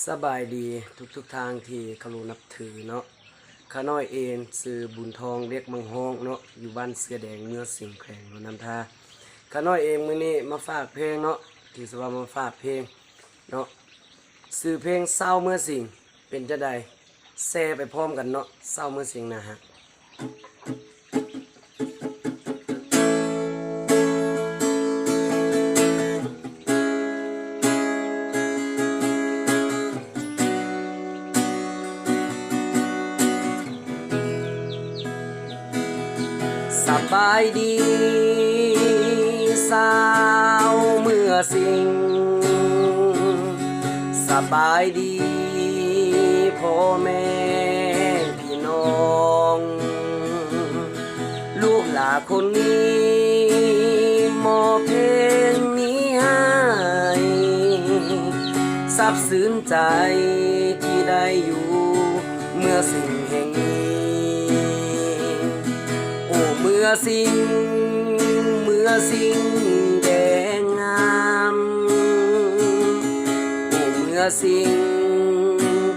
สบายดีทุกทางที่เคารพนับถือเนาะข้าน้อยเองซื้อบุญทองเรียกมังฮ้องเนาะอยู่บ้านเสือแดงเนื้อสิงแขวงนนทาข้าน้อยเองมื้อนี้มาฝากเพลงเนาะที่สว่ามาฝากเพลงเนาะซื้อเพลงเศร้าเมื่อสิ่งเป็นจะใดแซ่ไปพร้อมกันเนาะเศร้าเมื่อสิ่งนะฮะสบายดีสาวเมื่อสิ่งสบายดีพ่อแม่พี่น้องลูกหลานคนนี้มอบเพลงนี้ให้ซาบซึ้งใจที่ได้อยู่เมื่อสิ่งแห่งนี้เมื่อสิ่งแดงงามเมื่อสิ่ง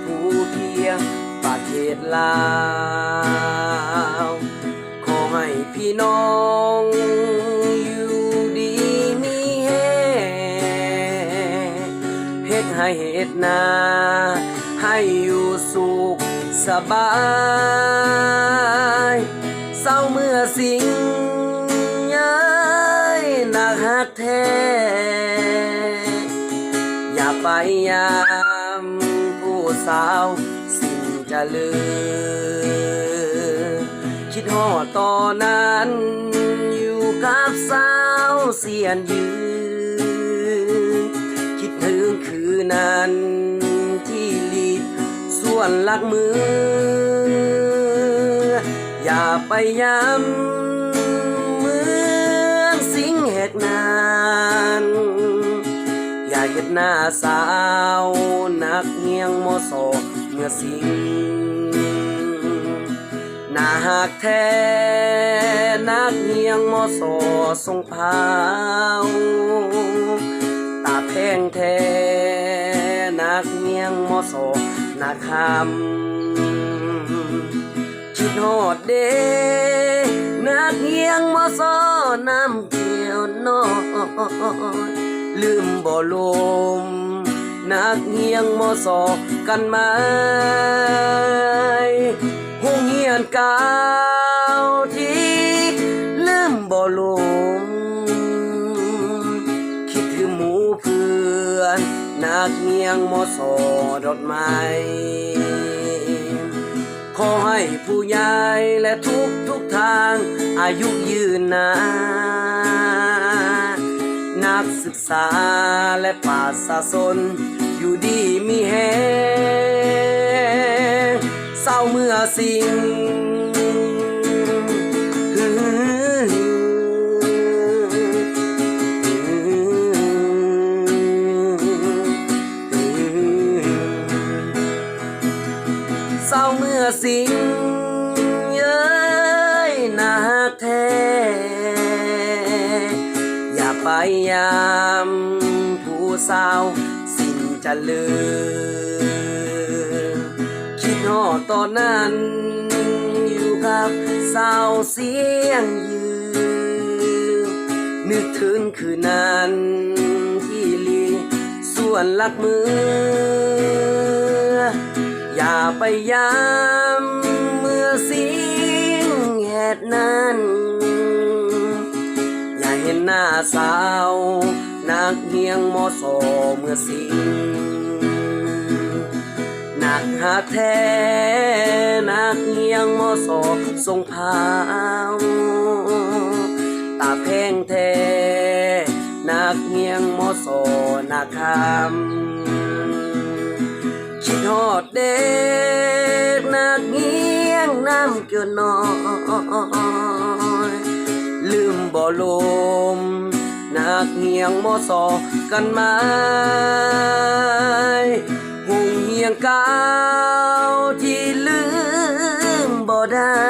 ผู้เพียงประเทศลาวขอให้พี่น้องอยู่ดีมีแฮงเฮ็ดให้เฮ็ดนาให้อยู่สุขสบายเศร้าเมื่อสิ่งย้ายนักฮักแท้อย่าไปยามผู้สาวสิ่งจะลือคิดฮอดตอนนั้นอยู่กับสาวเสียนยืนคิดถึงคืนนั้นที่ลีดส่วนลักมืออย่าไปย้ำเหมือนสิ่งเหตุนั้นอย่าเห็นหน้าสาวนักเงียงโมโสเมื่อสิ่งหน้าหักแท้นักเงียงโมโสทรงพาวตาแพงแท้นักเงียงโมโสนาคำคิดฮอดเด้นักเฮียงมาซ้อน้ำเกี่ยวน้อยลืมบ่ลมนักเฮียงมาซ้อกันไหมห้องเฮียนเก่าที่ลืมบ่ลมคิดถึงหมู่เพื่อนนักเฮียงมาซ้อดอกไม้ขอให้ผู้ใหญ่และทุกทางอายุยืนนานนักศึกษาและประชาชนอยู่ดีมีแฮงเศร้าเมื่อสิ่งเศร้าเมื่อสิ่งเย้ยน่าแท้อย่าไปยามผู้สาวสิ่งจะลืมคิดฮอดตอนนั้นอยู่กับสาวเสียงยืนนึกถึงคืนนั้นที่ลีส่วนลักมืออย่าไปย้ำเมื่อสิ่งเหตุนั้นอย่าเห็นหน้าสาวนักเฮียงโมโสเมื่อสิ่งนักหักแท้นักเฮียงโมโสทรงพาวตาแพงแท้นักเฮียงโมโสนาคำคิดฮอดเด็กนักเงียงน้ำเกี่ยวน้อยลืมบ่ลมนักเงียงโมโสกันไหมหุงเฮียงเก่าที่ลืมบ่ได้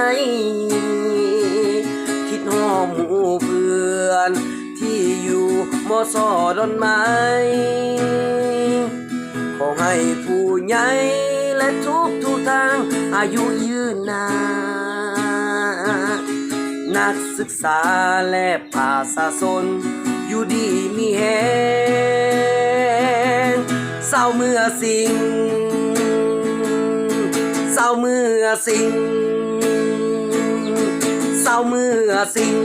คิดฮอดหมู่เพื่อนที่อยู่มอสอดอนไม้ขอให้ ให้ผู้ใหญ่และทุกทางอายุยืนนานนักศึกษาและประชาชนอยู่ดีมีแฮงเศร้าเมื่อสิ่งเศร้าเมื่อสิ่งเศร้าเมื่อสิ่ง